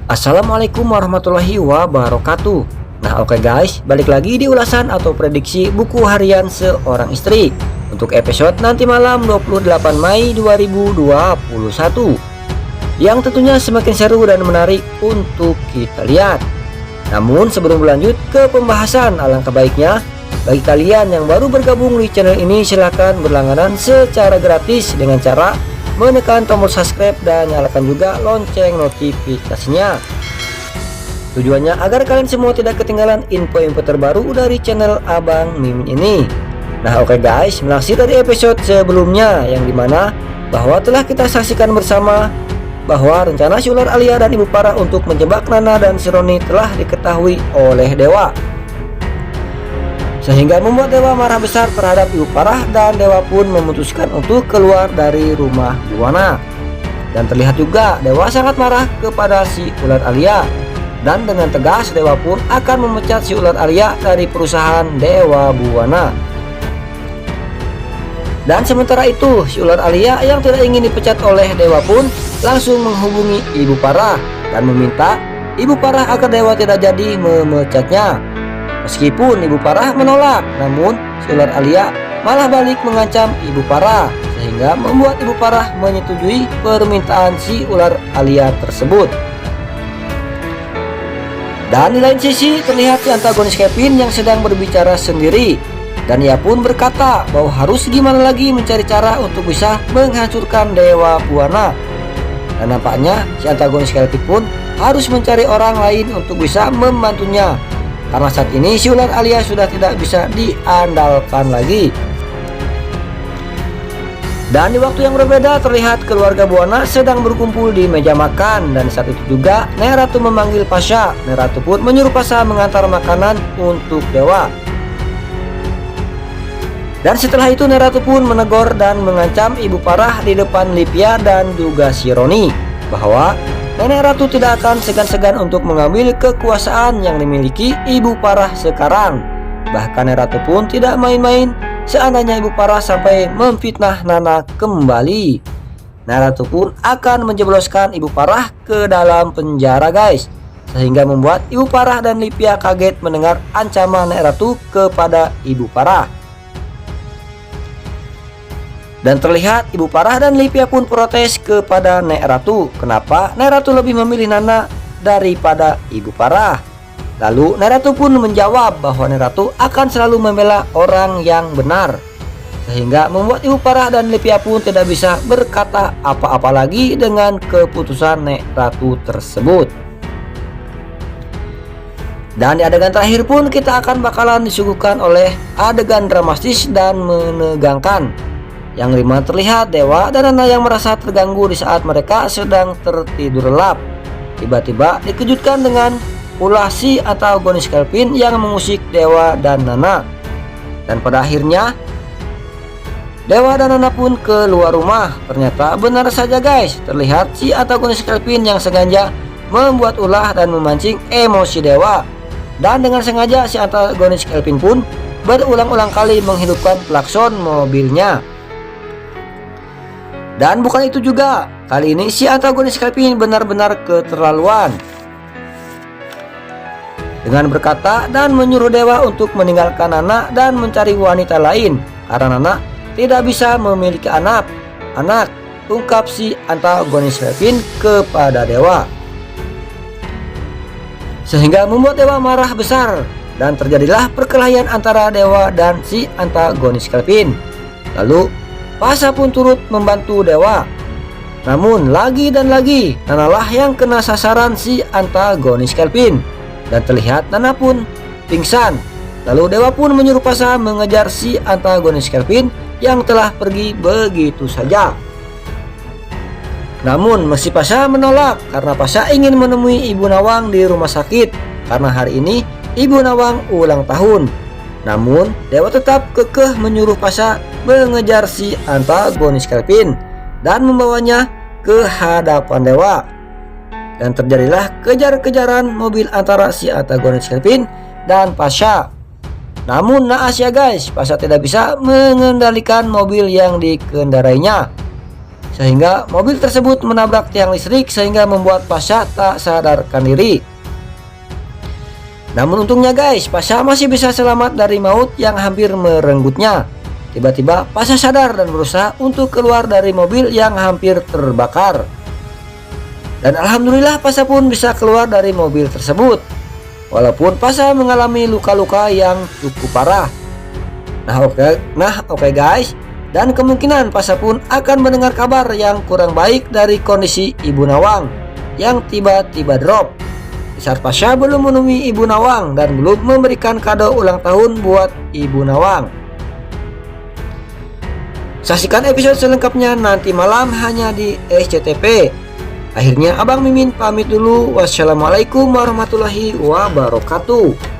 Assalamualaikum warahmatullahi wabarakatuh. Nah oke guys, balik lagi di ulasan atau prediksi buku harian seorang istri untuk episode nanti malam 28 Mei 2021, yang tentunya semakin seru dan menarik untuk kita lihat. Namun sebelum berlanjut ke pembahasan, alangkah baiknya bagi kalian yang baru bergabung di channel ini, silahkan berlangganan secara gratis dengan cara menekan tombol subscribe dan nyalakan juga lonceng notifikasinya. Tujuannya agar kalian semua tidak ketinggalan info-info terbaru dari channel Abang Mimin ini. Nah oke guys, melansir dari episode sebelumnya yang dimana bahwa telah kita saksikan bersama bahwa rencana si ular Alia dan Ibu Parah untuk menjebak Nana dan si Roni telah diketahui oleh Dewa, sehingga membuat Dewa marah besar terhadap Ibu Parah, dan Dewa pun memutuskan untuk keluar dari rumah Buana. Dan terlihat juga Dewa sangat marah kepada si ular Alia, dan dengan tegas Dewa pun akan memecat si ular Alia dari perusahaan Dewa Buana. Dan sementara itu si ular Alia yang tidak ingin dipecat oleh Dewa pun langsung menghubungi Ibu Parah dan meminta Ibu Parah agar Dewa tidak jadi memecatnya. Meskipun Ibu Parah menolak, namun si ular Alia malah balik mengancam Ibu Parah, sehingga membuat Ibu Parah menyetujui permintaan si ular Alia tersebut. Dan di lain sisi terlihat si antagonis Kevin yang sedang berbicara sendiri, dan ia pun berkata bahwa harus gimana lagi mencari cara untuk bisa menghancurkan Dewa Buana. Dan nampaknya si antagonis Kevin pun harus mencari orang lain untuk bisa membantunya, karena saat ini si ular Alia sudah tidak bisa diandalkan lagi. Dan di waktu yang berbeda terlihat keluarga Buana sedang berkumpul di meja makan, dan saat itu juga Nek Ratu memanggil Pasha. Nek Ratu pun menyuruh Pasha mengantar makanan untuk Dewa. Dan setelah itu Nek Ratu pun menegur dan mengancam Ibu Parah di depan Livia dan juga si Roni, bahwa Nenek Ratu tidak akan segan-segan untuk mengambil kekuasaan yang dimiliki Ibu Parah sekarang. Bahkan Nenek Ratu pun tidak main-main seandainya Ibu Parah sampai memfitnah Nana kembali. Nenek Ratu pun akan menjebloskan Ibu Parah ke dalam penjara guys, sehingga membuat Ibu Parah dan Livia kaget mendengar ancaman Nenek Ratu kepada Ibu Parah. Dan terlihat Ibu Parah dan Livia pun protes kepada Nek Ratu, kenapa Nek Ratu lebih memilih Nana daripada Ibu Parah. Lalu Nek Ratu pun menjawab bahwa Nek Ratu akan selalu membela orang yang benar, sehingga membuat Ibu Parah dan Livia pun tidak bisa berkata apa-apa lagi dengan keputusan Nek Ratu tersebut. Dan di adegan terakhir pun kita akan bakalan disuguhkan oleh adegan dramatis dan menegangkan, yang dimana terlihat Dewa dan Nana yang merasa terganggu di saat mereka sedang tertidur lelap tiba-tiba dikejutkan dengan ulah si antagonis Kevin yang mengusik Dewa dan Nana. Dan pada akhirnya Dewa dan Nana pun keluar rumah. Ternyata benar saja guys, terlihat si antagonis Kevin yang sengaja membuat ulah dan memancing emosi Dewa, dan dengan sengaja si antagonis Kevin pun berulang-ulang kali menghidupkan klakson mobilnya. Dan bukan itu juga, kali ini si antagonis Kevin benar-benar keterlaluan dengan berkata dan menyuruh Dewa untuk meninggalkan Nana dan mencari wanita lain, karena Nana tidak bisa memiliki anak, ungkap si antagonis Kevin kepada Dewa, sehingga membuat Dewa marah besar dan terjadilah perkelahian antara Dewa dan si antagonis Kevin. Lalu Pasha pun turut membantu Dewa, namun lagi dan lagi Nana lah yang kena sasaran si antagonis Kevin, dan terlihat Nana pun pingsan. Lalu Dewa pun menyuruh Pasha mengejar si antagonis Kevin yang telah pergi begitu saja. Namun meski Pasha menolak, karena Pasha ingin menemui Ibu Nawang di rumah sakit karena hari ini Ibu Nawang ulang tahun. Namun Dewa tetap kekeh menyuruh Pasha mengejar si antagonis Kevin dan membawanya ke hadapan Dewa. Dan terjadilah kejar-kejaran mobil antara si antagonis Kevin dan Pasha. Namun naas ya guys, Pasha tidak bisa mengendalikan mobil yang dikendarainya, sehingga mobil tersebut menabrak tiang listrik sehingga membuat Pasha tak sadarkan diri. Namun untungnya guys, Pasha masih bisa selamat dari maut yang hampir merenggutnya. Tiba-tiba Pasha sadar dan berusaha untuk keluar dari mobil yang hampir terbakar. Dan alhamdulillah Pasha pun bisa keluar dari mobil tersebut, walaupun Pasha mengalami luka-luka yang cukup parah. Nah oke guys, dan kemungkinan Pasha pun akan mendengar kabar yang kurang baik dari kondisi Ibu Nawang yang tiba-tiba drop saat Pasha belum menemui Ibu Nawang dan belum memberikan kado ulang tahun buat Ibu Nawang. Saksikan episode selengkapnya nanti malam hanya di SCTV. Akhirnya Abang Mimin pamit dulu. Wassalamualaikum warahmatullahi wabarakatuh.